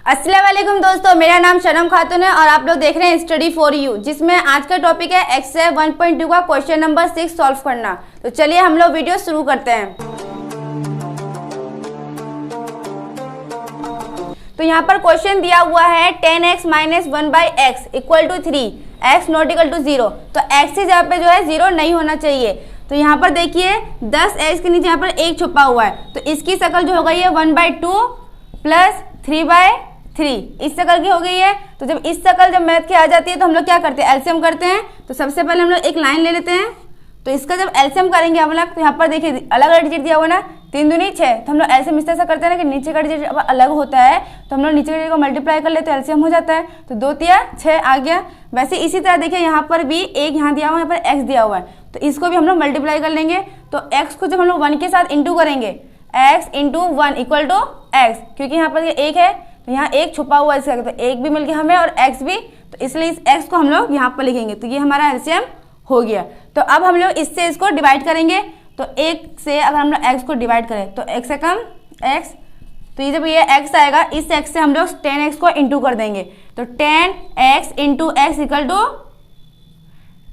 अस्सलाम वालेकुम दोस्तों, मेरा नाम शनम खातून है और आप लोग देख रहे हैं स्टडी फॉर यू, जिसमें आज का टॉपिक है एक्सरसाइज 1.2 का क्वेश्चन नंबर 6 सॉल्व करना। तो चलिए हम लोग वीडियो शुरू करते हैं। तो यहाँ पर क्वेश्चन दिया हुआ है 10x minus 1/x equal to 3, x not equal to 0। तो x की जगह पे जो है 0 नहीं होना चाहिए। तो यहाँ पर देखिए 10x के नीचे यहाँ पर 1 छुपा हुआ है, तो इसकी शक्ल जो हो गई है 1/2 प्लस 3/3 इस शक्ल की हो गई है। तो जब इस शक्ल जब मैथ की आ जाती है तो हम लोग क्या करते हैं, एलसीएम करते हैं। तो सबसे पहले हम लोग एक लाइन ले लेते हैं। तो इसका जब एलसीएम करेंगे हम लोग, तो यहाँ पर देखिए अलग अलग डिजिट दिया हुआ ना, 3 दूनी 6। तो हम लोग एलसीएम इस तरह से करते हैं ना कि नीचे का डिजिट अलग होता है, तो हम लोग नीचे के डिजिट को मल्टीप्लाई कर लेते हैं, एलसीएम हो जाता है। तो 2 तिया 6 आ गया। वैसे इसी तरह देखिए यहाँ पर भी एक यहाँ दिया हुआ है, यहाँ पर एक्स दिया हुआ है, तो इसको भी हम लोग मल्टीप्लाई कर लेंगे। तो एक्स को जब हम लोग 1 के साथ इंटू करेंगे, x into 1 equal to x, क्योंकि यहाँ पर ये 1 है तो यहाँ 1 छुपा हुआ है इसका, तो 1 भी मिल गया हमें और x भी, तो इसलिए इस x को हम लोग यहाँ पर लिखेंगे। तो ये हमारा एलसीएम हो गया। तो अब हम लोग इससे इसको डिवाइड करेंगे। तो 1 से अगर हम लोग x को डिवाइड करें तो x से कम x, तो ये जब ये x आएगा इस x से हम लोग 10x को इंटू कर देंगे। तो 10x into x equal to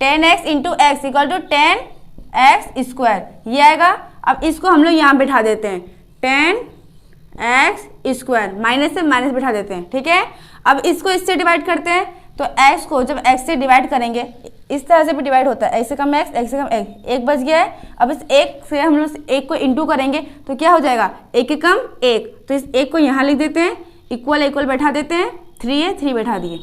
10x into x equal to 10x square, ये आएगा। अब इसको हम लोग यहाँ बिठा देते हैं, 10x स्क्वायर, माइनस से माइनस बिठा देते हैं, ठीक है। अब इसको इससे डिवाइड करते हैं। तो x को जब x से डिवाइड करेंगे, इस तरह से भी डिवाइड होता है, x से कम x, x से कम x, 1 बच गया है। अब इस 1 से हम लोग 1 को इंटू करेंगे तो क्या हो जाएगा, 1 के कम 1, तो इस 1 को यहाँ लिख देते हैं, इक्वल इक्वल बैठा देते हैं, 3 है 3 बैठा दिए,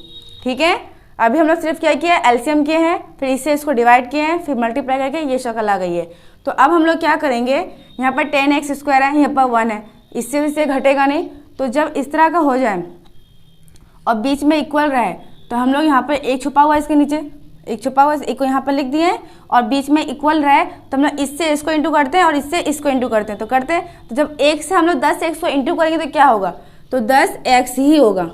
ठीक है। अभी हम लोग सिर्फ क्या किया, एलसीएम किए हैं, फिर इससे इसको डिवाइड किए हैं, फिर मल्टीप्लाई करके ये शक्ल आ गई है। तो अब हम लोग क्या करेंगे, यहाँ पर 10x स्क्वायर है, यहाँ पर 1 है, इससे घटेगा नहीं। तो जब इस तरह का हो जाए और बीच में इक्वल रहे, तो हम लोग यहाँ पर 1 छुपा हुआ है इसके नीचे, 1 छुपा हुआ है, 1 को यहाँ पर लिख दिए हैं, और बीच में इक्वल रहे तो हम लोग इससे इसको इंटू करते हैं और इससे इसको इंटू करते हैं। तो करते हैं, तो जब 1 से हम लोग 10x को इंटू करेंगे तो क्या होगा, तो 10x ही होगा,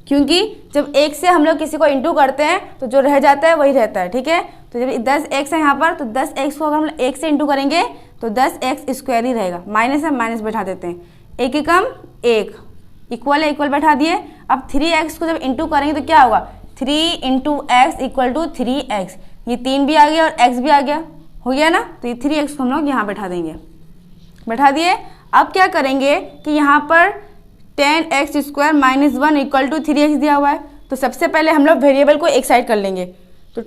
क्योंकि जब 1 से हम लोग किसी को इंटू करते हैं तो जो रह जाता है वही रहता है, ठीक है। तो जब 10x है यहाँ पर, तो 10x को अगर हम लोग 1 से इंटू करेंगे तो 10x स्क्वायर ही रहेगा, माइनस है माइनस बैठा देते हैं, 1 के कम 1, इक्वल है इक्वल बैठा दिए। अब 3x को जब इंटू करेंगे तो क्या होगा, 3 into x equal to 3x, ये 3 भी आ गया और x भी आ गया, हो गया ना। तो ये 3x को हम लोग यहाँ बैठा देंगे, बैठा दिए। अब क्या करेंगे कि यहाँ पर 10x square minus 1 equal to 3x दिया हुआ है, तो सबसे पहले हम लोग वेरिएबल को एक साइड कर लेंगे। तो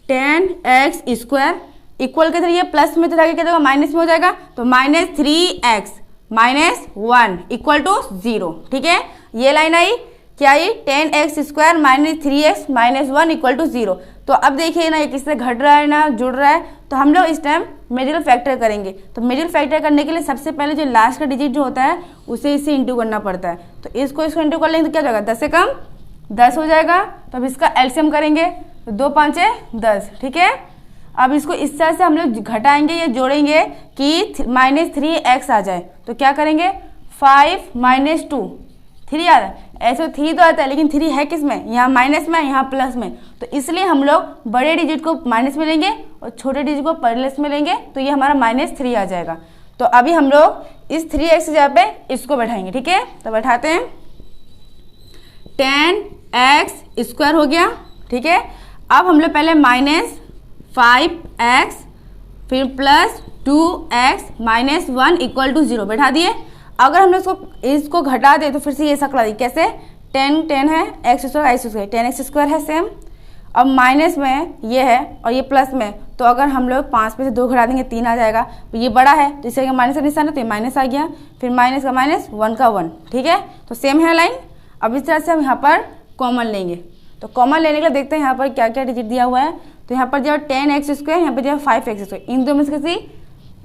10x स्क्वायर इक्वल के ये प्लस में तो जाके क्या होगा, माइनस में हो जाएगा, तो minus 3x minus 1 equal to 0, ठीक है। ये लाइन आई, क्या आई, 10x square minus 3x minus 1 equal to 0। तो अब देखिए ना, ये किससे घट रहा है ना जुड़ रहा है, तो हम लोग इस टाइम मिडिल फैक्टर करेंगे। तो मिडिल फैक्टर करने के लिए सबसे पहले जो लास्ट का डिजिट जो होता है उसे इससे इंटू करना पड़ता है। तो इसको इंटू कर लेंगे तो क्या हो जाएगा, 10 से कम 10 हो जाएगा। तो अब इसका एलसीएम करेंगे, तो 2 5 10, ठीक है। अब इसको इस तरह से हम लोग घटाएंगे या जोड़ेंगे कि माइनस 3x आ जाए। तो क्या करेंगे, 5 माइनस 2, 3 आ रहा है, ऐसे 3 तो आता है लेकिन 3 है किस में, यहाँ माइनस में, यहाँ प्लस में। तो इसलिए हम लोग बड़े डिजिट को माइनस में लेंगे और छोटे डिजिट को प्लस में लेंगे, तो ये हमारा -3 आ जाएगा। तो अभी हम लोग इस 3x की जगह पे इसको बैठाएंगे, ठीक है। तो बैठाते हैं, 10x स्क्वायर हो गया, ठीक है। अब हम लोग पहले -5x फिर plus 2x minus 1 equal to 0 बैठा दिए। अगर हम लोग इसको घटा दे तो फिर से ये शक्ल आ गई, कैसे, 10 है, x square x square, 10x square है सेम। अब माइनस में ये है और ये प्लस में, तो अगर हम लोग 5 में से 2 घटा देंगे 3 आ जाएगा। तो ये बड़ा है तो इसे माइनस का निशान है, तो ये माइनस आ गया, फिर माइनस का माइनस, 1 का 1, ठीक है। तो सेम है लाइन। अब इस तरह से हम यहाँ पर कॉमन लेंगे। तो कॉमन लेने के लिए देखते हैं यहाँ पर क्या क्या डिजिट दिया हुआ है। तो यहाँ पर जो 10x स्क्वायर, यहाँ पर जो 5x स्क्वायर, इन दो में से किसी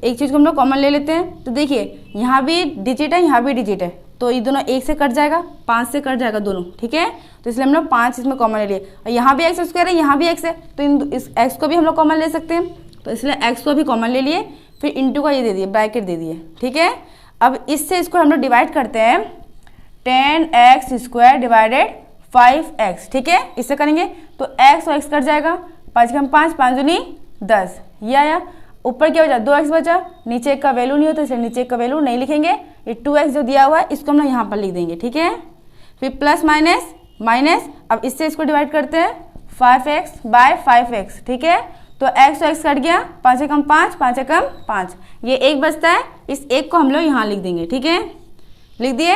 एक चीज़ को हम लोग कॉमन ले लेते हैं। तो देखिए यहाँ भी डिजिट है, यहाँ भी डिजिट है, तो ये दोनों 1 से कट जाएगा, 5 से कट जाएगा दोनों, ठीक है। तो इसलिए हम लोग 5 इसमें कॉमन ले लिए। और यहाँ भी x स्क्वायर है, यहाँ भी x है, तो इस x को भी हम लोग कॉमन ले सकते हैं। तो इसलिए x को भी कॉमन ले लिए, फिर इंटू का ये दे दिए, ब्रैकेट दे दिए, ठीक है। अब इससे इसको हम लोग डिवाइड करते हैं, 10x स्क्वायर डिवाइडेड 5x, ठीक है। इससे करेंगे तो x और x कट जाएगा, 5 कम 5, 5 दूनी 10, ये आया। ऊपर क्या बचा, 2x बचा, नीचे का वैल्यू नहीं होता इसलिए नीचे का वैल्यू नहीं लिखेंगे। ये 2x जो दिया हुआ है इसको हम लोग यहाँ पर लिख देंगे, ठीक है। फिर प्लस माइनस माइनस, अब इससे इसको डिवाइड करते हैं 5x बाय 5x, ठीक है। तो x तो x कट गया, 5 एकम 5, 5 एकम 5, ये एक बचता है, इस एक को हम लोग यहाँ लिख देंगे, ठीक है, लिख दिए।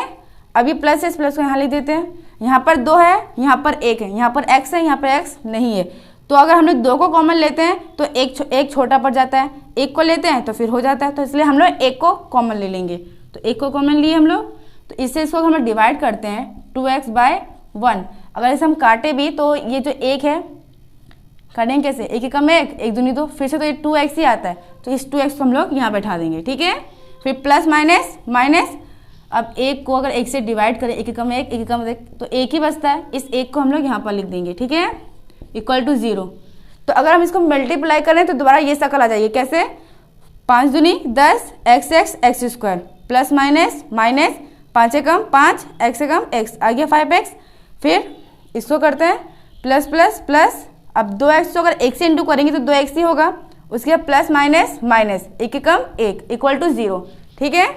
अभी प्लस इस प्लस को यहाँ लिख देते हैं, यहाँ पर 2 है, यहाँ पर 1 है, यहाँ पर x है, यहाँ पर x नहीं है। तो अगर हम लोग 2 को कॉमन लेते हैं तो एक छोटा पड़ जाता है, 1 को लेते हैं तो फिर हो जाता है, तो इसलिए हम लोग 1 को कॉमन ले लेंगे। तो 1 को कॉमन लिए हम लोग, तो इससे इसको हम लोग डिवाइड करते हैं 2x बाय 1। अगर इसे हम काटे भी तो ये जो 1 है काटेंगे कैसे, 1 एकम 1, 1 दूनी 2, फिर से तो ये 2x ही आता है, तो इस 2x को हम लोग यहाँ बैठा देंगे, ठीक है। फिर प्लस माइनस माइनस, अब 1 को अगर 1 से डिवाइड करें, 1 एकम 1, 1 एकम 1, तो 1 ही बचता है, इस 1 को हम लोग यहाँ पर लिख देंगे, ठीक है, इक्वल टू 0। तो अगर हम इसको मल्टीप्लाई करें तो दोबारा ये शक्ल आ जाएगी, कैसे, 5 दूनी 10 x square plus minus minus 5 एकम 5 x एकम x आ गया 5x। फिर इसको करते हैं प्लस प्लस प्लस, अब 2x तो अगर 1 से इंटू करेंगे तो 2x ही होगा, उसके बाद plus minus minus 1 Ekam 1 equal to 0, ठीक है।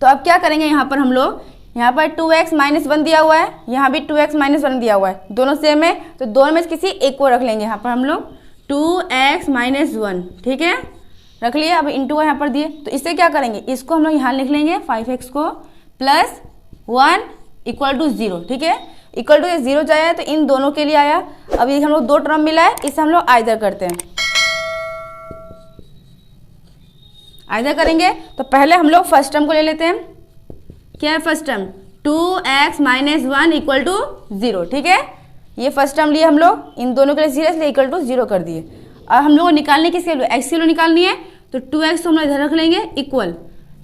तो अब क्या करेंगे, यहाँ पर हम लोग, यहाँ पर 2x माइनस 1 दिया हुआ है, यहाँ भी 2x माइनस 1 दिया हुआ है, दोनों सेम है, तो दोनों में किसी एक को रख लेंगे। यहाँ पर हम लोग 2x माइनस 1, ठीक है, रख लिया। अब इंटू यहाँ पर दिए, तो इससे क्या करेंगे, इसको हम लोग यहाँ लिख लेंगे 5x को प्लस 1 इक्वल टू 0, ठीक है, इक्वल टू 0 जाए तो इन दोनों के लिए आया। अब ये हम लोग 2 टर्म मिला है, इसे हम लोग आइदर करते हैं, आइदर करेंगे। तो पहले हम लोग फर्स्ट टर्म को ले लेते हैं, क्या है first term, 2x minus 1 equal to 0, ठीक है, ये फर्स्ट टर्म लिए हम लोग, इन दोनों के लिए 0 इसलिए इक्वल टू 0 कर दिए। अब हम लोग को निकालनी किसके लिए, x के लिए निकालनी है, तो 2x को हम लोग इधर रख लेंगे इक्वल,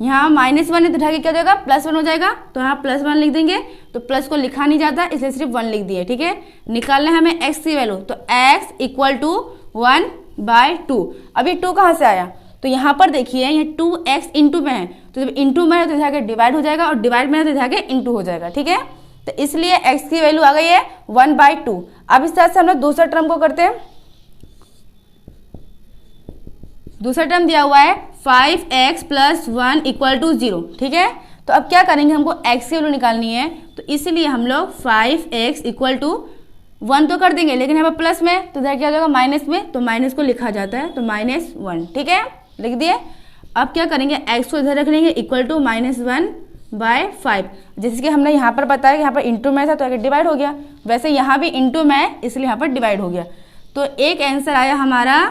यहाँ माइनस 1 इधर आगे क्या हो जाएगा, प्लस 1 हो जाएगा, तो यहाँ प्लस 1 लिख देंगे, तो प्लस को लिखा नहीं जाता इसलिए सिर्फ 1 लिख दिए, ठीक है। निकालना है हमें x की वैल्यू, तो x इक्वल टू 1 बाय 2। अभी 2 कहाँ से आया, तो यहाँ पर देखिए ये 2x इंटू में है, तो जब इंटू में है तो इधर डिवाइड हो जाएगा, और डिवाइड में है तो इधर इंटू हो जाएगा, ठीक है। तो इसलिए x की वैल्यू आ गई है 1 बाय 2। अब इस तरह से हम लोग दूसरा टर्म को करते हैं, दूसरा टर्म दिया हुआ है 5x प्लस 1 इक्वल टू 0, ठीक है। तो अब क्या करेंगे, हमको x की वैल्यू निकालनी है, तो इसलिए हम लोग 5x इक्वल टू 1 तो कर देंगे, लेकिन यहाँ पर प्लस में तो इधर क्या हो जाएगा माइनस में, तो माइनस को लिखा जाता है, तो -1, ठीक है, लिख दिए। अब क्या करेंगे, x को इधर रख लेंगे इक्वल टू -1 बाय 5, जैसे कि हमने यहाँ पर बताया कि यहाँ पर इंटू में था तो आगे डिवाइड हो गया, वैसे यहाँ भी इंटू में है इसलिए यहाँ पर डिवाइड हो गया। तो एक आंसर आया हमारा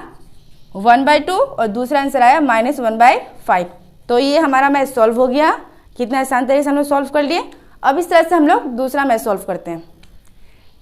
1 बाय 2 और दूसरा आंसर आया -1 बाय 5। तो ये हमारा मैथ सॉल्व हो गया, कितना आसान तरीके से हम लोग सॉल्व कर लिए। अब इस तरह से हम लोग दूसरा मैथ सॉल्व करते हैं।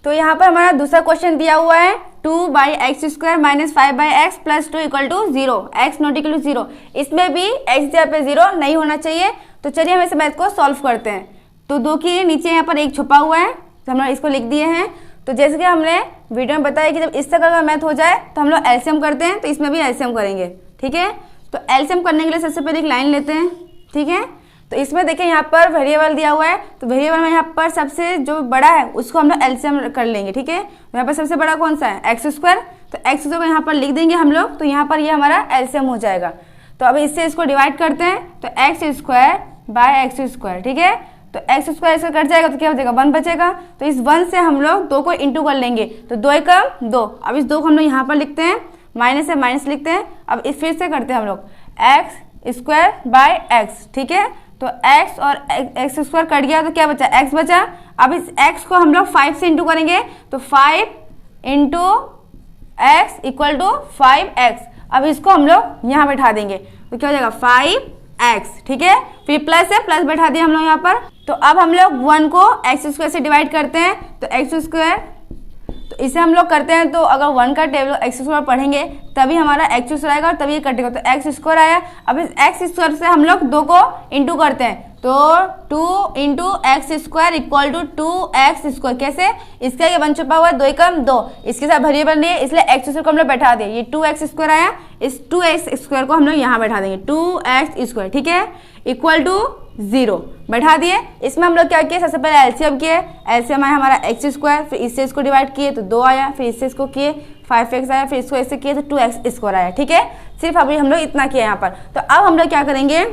तो यहाँ पर हमारा दूसरा क्वेश्चन दिया हुआ है 2 by x square minus 5 by x plus 2 equal to 0, x not equal to 0। इसमें भी एक्स जगह पे 0 नहीं होना चाहिए। तो चलिए हम इस मैथ को सॉल्व करते हैं। तो 2 के नीचे यहाँ पर 1 छुपा हुआ है, तो हम लोग इसको लिख दिए हैं। तो जैसे कि हमने वीडियो में बताया कि जब इस तरह का मैथ हो जाए तो हम लोग एलसीएम करते हैं, तो इसमें भी एलसीएम करेंगे, ठीक है। तो एलसीएम करने के लिए सबसे पहले एक लाइन लेते हैं, ठीक है। तो इसमें देखिए यहाँ पर वेरिएबल दिया हुआ है, तो वेरिएबल में यहाँ पर सबसे जो बड़ा है उसको हम लोग एलसीएम कर लेंगे, ठीक है। यहाँ पर सबसे बड़ा कौन सा है, एक्स स्क्वायर, तो एक्स स्क्वायर को यहाँ पर लिख देंगे हम लोग, तो यहाँ पर ये हमारा एलसीएम हो जाएगा। तो अब इससे इसको डिवाइड करते हैं, तो x square by x square, ठीक है। तो एक्स स्क्वायर इसका कट जाएगा तो क्या बचेगा, 1 बचेगा। तो इस 1 से हम लोग 2 को इंटू कर लेंगे, तो 2 एकम 2। अब इस 2 को हम लोग यहाँ पर लिखते हैं, माइनस से माइनस लिखते हैं। अब इस फिर से करते हैं हम लोग एक्स स्क्वायर बाय एक्स, ठीक है। तो x और एक्स स्क्वायर कट गया तो क्या बचा, x बचा। अब इस x को हम लोग 5 से इंटू करेंगे, तो 5 into x equal to 5x। अब इसको हम लोग यहाँ बैठा देंगे, तो क्या हो जाएगा 5x, ठीक है। फिर प्लस है, प्लस बैठा दिया हम लोग यहाँ पर। तो अब हम लोग 1 को एक्स स्क्वायर से डिवाइड करते हैं, तो एक्स स्क्वायर, तो इसे हम लोग करते हैं। तो अगर 1 का टेबल एक्स स्क्वायर पढ़ेंगे तभी हमारा एक्स स्क्वायर आएगा और तभी ये कटेगा, तो एक्स स्क्वायर आया। अब इस एक्स स्क्वायर से हम लोग 2 को इंटू करते हैं, तो 2 into x square equal to 2x square. कैसे, इसका ये 1 छुपा हुआ है, 2 एकम 2, इसके साथ वेरिएबल नहीं है इसलिए एक्स स्क्वायर को हम लोग बैठा दिए। ये 2x स्क्वायर आया, इस 2x स्क्वायर को हम लोग यहाँ बैठा देंगे, 2x स्क्वायर, ठीक है, इक्वल टू 0 बैठा दिए। इसमें हम लोग क्या किए, सबसे पहले एलसीएम किए, एलसीएम आया हमारा एक्स स्क्वायर, फिर इससे इसको डिवाइड किए तो 2 आया, फिर इससे इसको किए 5x आया, फिर इसको ऐसे किए तो 2x स्क्वायर आया, ठीक है। सिर्फ अभी हम लोग इतना किए यहाँ पर। तो अब हम लोग क्या करेंगे,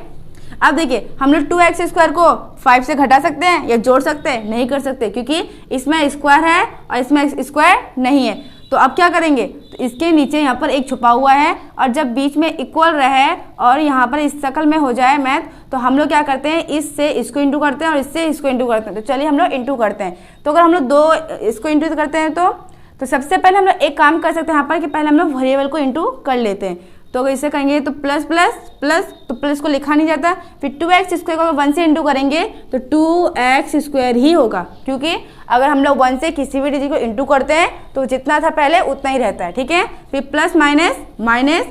अब देखिए हम लोग 2x² को 5 से घटा सकते हैं या जोड़ सकते हैं, नहीं कर सकते क्योंकि इसमें स्क्वायर है और इसमें स्क्वायर नहीं है। तो अब क्या करेंगे, तो इसके नीचे यहाँ पर एक छुपा हुआ है और जब बीच में इक्वल रहे और यहाँ पर इस शक्ल में हो जाए मैथ, तो हम लोग क्या करते हैं, इससे इसको इंटू करते हैं और इससे इसको इंटू करते हैं। तो चलिए हम लोग इंटू करते हैं। तो अगर हम लोग दो इसको इंटू करते हैं तो सबसे पहले हम लोग एक काम कर सकते हैं यहाँ पर कि पहले हम लोग वेरिएबल को इंटू कर लेते हैं। तो अगर इसे करेंगे तो प्लस प्लस प्लस, तो प्लस को लिखा नहीं जाता, फिर 2x² को अगर 1 से इंटू करेंगे तो 2x² ही होगा, क्योंकि अगर हम लोग 1 से किसी भी डिजिट को इंटू करते हैं तो जितना था पहले उतना ही रहता है। ठीक है, फिर प्लस माइनस माइनस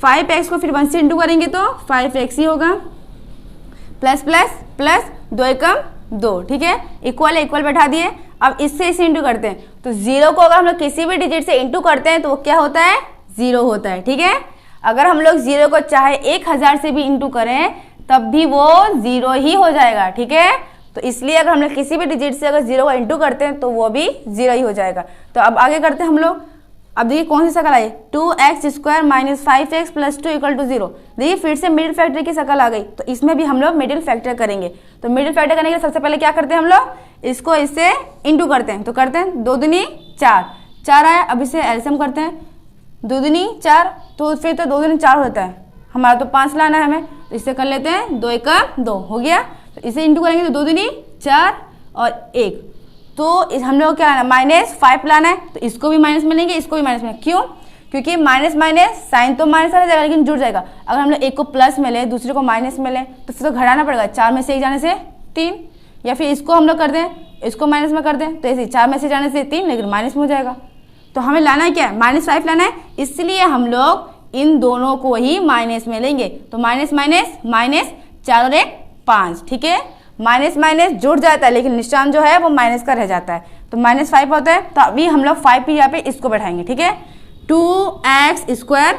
5x को फिर 1 से इंटू करेंगे तो 5x ही होगा, प्लस प्लस प्लस 2 एकम 2। ठीक है, इक्वल है, इक्वल बैठा दिए। अब इससे इसे इंटू करते हैं तो 0 को अगर हम लोग किसी भी डिजिट से इंटू करते हैं तो वो क्या होता है, 0 होता है। ठीक है, अगर हम लोग 0 को चाहे 1000 से भी इंटू करें तब भी वो 0 ही हो जाएगा। ठीक है, तो इसलिए अगर हम लोग किसी भी डिजिट से अगर 0 को इंटू करते हैं तो वो भी 0 ही हो जाएगा। तो अब आगे करते हैं हम लोग। अब देखिए कौन सी शक्ल आई, 2x² minus 5x plus 2 equal to 0। देखिए फिर से मिडिल फैक्टर की शक्ल आ गई, तो इसमें भी हम लोग मिडिल फैक्टर करेंगे। तो मिडिल फैक्टर करने के लिए सबसे पहले क्या करते हैं, हम लोग इसको इससे इंटू करते हैं। तो करते हैं 2 दूनी 4, 4 आया। अब इसे एलसीएम करते हैं, 2 दूनी 4, तो फिर तो 2 दूनी 4 होता है, हमारा तो 5 लाना है हमें, तो इससे कर लेते हैं 2 एकम 2 हो गया। तो इसे इंटू करेंगे तो 2 दूनी 4 और 1, तो हम लोग क्या लाना, -5 लाना है। तो इसको भी माइनस में लेंगे, इसको भी माइनस में, क्यों, क्योंकि माइनस माइनस साइन तो माइनस आ जाएगा लेकिन जुड़ जाएगा। अगर हम लोग एक को प्लस में ले दूसरे को माइनस में ले तो फिर तो घटाना पड़ेगा, 4 में से 1 जाने से 3, या फिर इसको हम लोग कर दें, इसको माइनस में कर दें, तो ऐसे 4 में से जाने से 3 लेकिन माइनस में हो जाएगा। तो हमें लाना है क्या है, -5 लाना है, इसलिए हम लोग इन दोनों को ही माइनस में लेंगे। तो माइनस माइनस माइनस, 4 और 1 5। ठीक है, माइनस माइनस जुड़ जाता है लेकिन निशान जो है वो माइनस का रह जाता है, तो -5 होता है। तो अभी हम लोग 5 पे यहाँ पे इसको बैठाएंगे। ठीक है, 2x²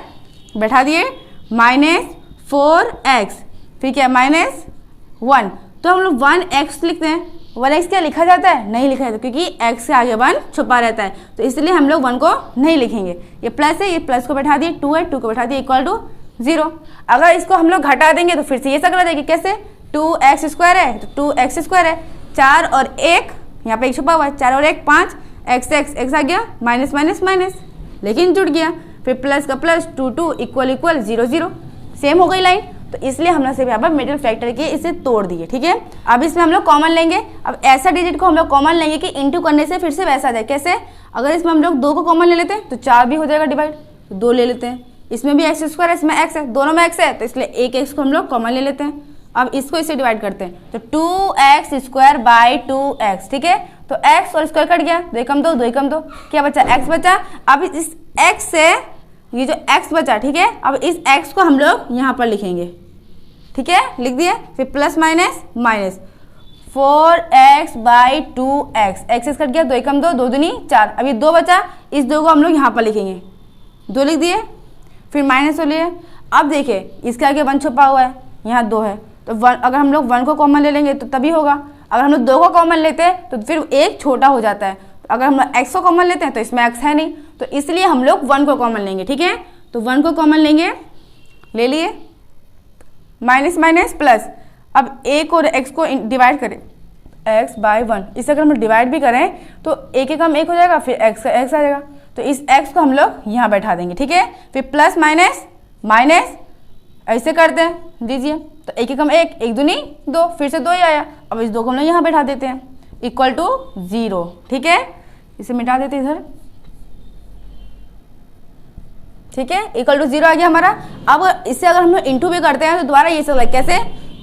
बैठा दिए माइनस 4x, फिर क्या -1, तो हम लोग 1x लिखते हैं। 1x क्या लिखा जाता है, नहीं लिखा जाता, क्योंकि x से आगे 1 छुपा रहता है, तो इसलिए हम लोग 1 को नहीं लिखेंगे। ये प्लस है, ये प्लस को बैठा दिए, 2 है, 2 को बैठा दिए इक्वल टू 0। अगर इसको हम लोग घटा देंगे तो फिर से ये शक्ल आ जाएगी, कैसे, 2x² है तो 2x² है, 4 और 1 यहाँ पे एक छुपा हुआ है, 4 और 1 5, x आ गया, माइनस माइनस माइनस लेकिन जुड़ गया, फिर प्लस का प्लस 2 2 इक्वल इक्वल 0 0, सेम हो गई लाइन। तो इसलिए हम लोग सिर्फ यहाँ पर मिडिल फैक्टर के इसे तोड़ दिए। ठीक है, अब इसमें हम लोग कॉमन लेंगे। अब ऐसा डिजिट को हम लोग कॉमन लेंगे कि इंटू करने से फिर से वैसा आ जाए, कैसे, अगर इसमें हम लोग 2 को कॉमन ले लेते हैं तो 4 भी हो जाएगा डिवाइड, तो 2 ले लेते हैं, इसमें भी x² है, इसमें x है, दोनों में x है, तो इसलिए एक x को हम लोग कॉमन ले लेते हैं। अब इसको इससे डिवाइड करते हैं तो 2x² बाई 2x। ठीक है, तो x और स्क्वायर कट गया, 2 एकम 2, 2 एकम 2, क्या बचा, x बचा। अब इस x से ये जो x बचा, ठीक है, अब इस x को हम लोग यहाँ पर लिखेंगे। ठीक है, लिख दिए, फिर plus minus minus 4x by 2x, x cut गया, 2 एकम 2, 2 दूनी 4, अभी 2 बचा, इस 2 को हम लोग यहाँ पर लिखेंगे, 2 लिख दिए, फिर माइनस हो लिए। अब देखिए इसके आगे 1 छुपा हुआ है, यहाँ 2 है, तो 1 अगर हम लोग 1 को कॉमन ले लेंगे तो तभी होगा। अगर हम लोग 2 को कॉमन लेते हैं तो फिर 1 छोटा हो जाता है, तो अगर हम लोग x को कॉमन लेते हैं तो इसमें x है नहीं, तो इसलिए हम लोग 1 को कॉमन लेंगे। ठीक है, तो 1 को कॉमन लेंगे, ले लिए, माइनस माइनस प्लस। अब एक और x को डिवाइड करें, x बाई 1, इसे अगर हम डिवाइड भी करें तो एक एकम 1 हो जाएगा, फिर x का x आ जाएगा, तो इस x को हम लोग यहाँ बैठा देंगे। ठीक है, फिर प्लस माइनस माइनस ऐसे करते हैं, दीजिए, तो 1 एकम 1, 1 दूनी 2, फिर से 2 ही आया। अब इस 2 को हम लोग यहाँ बैठा देते हैं इक्वल टू 0। ठीक है, इसे मिटा देते हैं इधर। ठीक है, इक्वल टू 0 आ गया हमारा। अब इससे अगर हम लोग इंटू भी करते हैं तो दोबारा ये सब कैसे,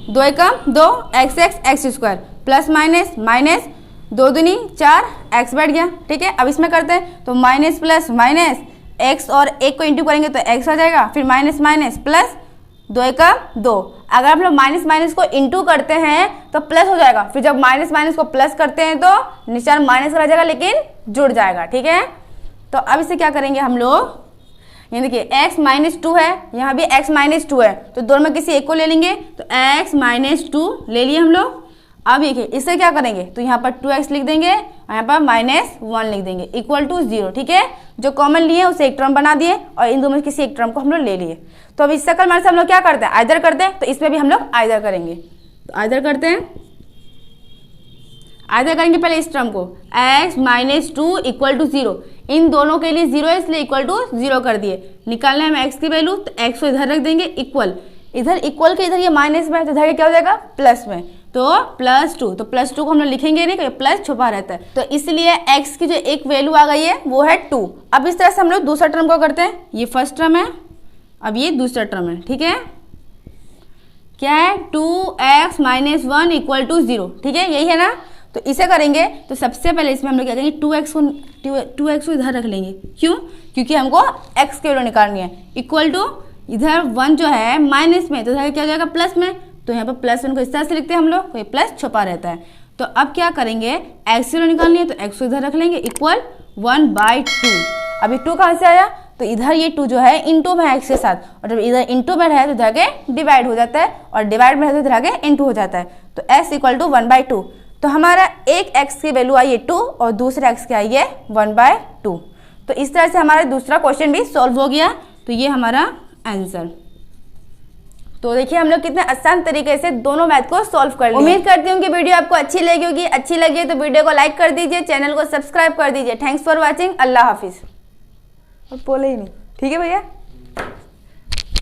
2 एकम 2, x² प्लस माइनस माइनस 2 दूनी 4, x बैठ गया। ठीक है, अब इसमें करते हैं तो माइनस प्लस माइनस x और 1 को इंटू करेंगे तो x आ जाएगा, फिर माइनस माइनस प्लस 2 एकम 2। अगर हम लोग माइनस माइनस को इंटू करते हैं तो प्लस हो जाएगा, फिर जब माइनस माइनस को प्लस करते हैं तो निशान माइनस रह जाएगा लेकिन जुड़ जाएगा। ठीक है, तो अब इसे क्या करेंगे हम लोग, ये देखिए x - 2 है, यहाँ भी x - 2 है, तो दोनों में किसी एक को ले लेंगे, तो x - 2 ले लिए हम लोग। अब देखिए इससे क्या करेंगे, तो यहाँ पर 2x लिख देंगे और यहाँ पर -1 लिख देंगे इक्वल टू 0। ठीक है, जो कॉमन लिए उसे एक टर्म बना दिए और इन दोनों में किसी एक टर्म को हम लोग ले लिए। तो अब इस सकल मान से हम लोग क्या करते हैं, आइदर करते हैं, तो इसमें भी हम लोग आइदर करेंगे। तो आइदर करते हैं, आइदर करेंगे पहले इस टर्म को x - 2 इक्वल टू 0। इन दोनों के लिए 0 है इसलिए इक्वल टू 0 कर दिए। निकालना है हमें x की वैल्यू, तो x को इधर रख देंगे इक्वल, इधर इक्वल के इधर ये माइनस में है तो इधर क्या हो जाएगा प्लस में, तो +2। तो +2 को हम लोग लिखेंगे नहीं क्योंकि प्लस छुपा रहता है, तो इसलिए x की जो एक वैल्यू आ गई है वो है 2। अब इस तरह से हम लोग दूसरा टर्म को करते हैं, ये फर्स्ट टर्म है, अब ये दूसरा टर्म है। ठीक है, क्या है 2x - 1 इक्वल टू 0। ठीक है, यही है ना। तो इसे करेंगे तो सबसे पहले इसमें हम लोग क्या करेंगे, 2x को इधर रख लेंगे। क्यों, क्योंकि हमको x की वैल्यू निकालनी है। इक्वल टू इधर 1 जो है माइनस में, तो इधर क्या हो जाएगा प्लस में, तो यहाँ पर +1 को इस तरह से लिखते हैं हम लोग, कोई प्लस छुपा रहता है। तो अब क्या करेंगे, x की वैल्यू निकालनी है तो x को इधर रख लेंगे इक्वल 1/2। अभी 2 कहाँ से आया, तो इधर ये 2 जो है इंटू में है x के साथ, और जब इधर इंटू में है तो इधर आगे डिवाइड हो जाता है, और डिवाइड में है तो इधर आगे इंटू हो जाता है। तो x इक्वल टू 1/2। तो हमारा एक x की वैल्यू आई है 2 और दूसरे x की आई है 1/2। तो इस तरह से हमारा दूसरा क्वेश्चन भी सॉल्व हो गया। तो ये हमारा आंसर। तो देखिए हम लोग कितने आसान तरीके से दोनों मैथ को सॉल्व कर लिए। उम्मीद करती हूँ कि वीडियो आपको अच्छी लगी होगी। अच्छी लगी तो वीडियो को लाइक कर दीजिए, चैनल को सब्सक्राइब कर दीजिए। Thanks for watching. अल्लाह हाफिज। और बोले ही नहीं, ठीक है भैया।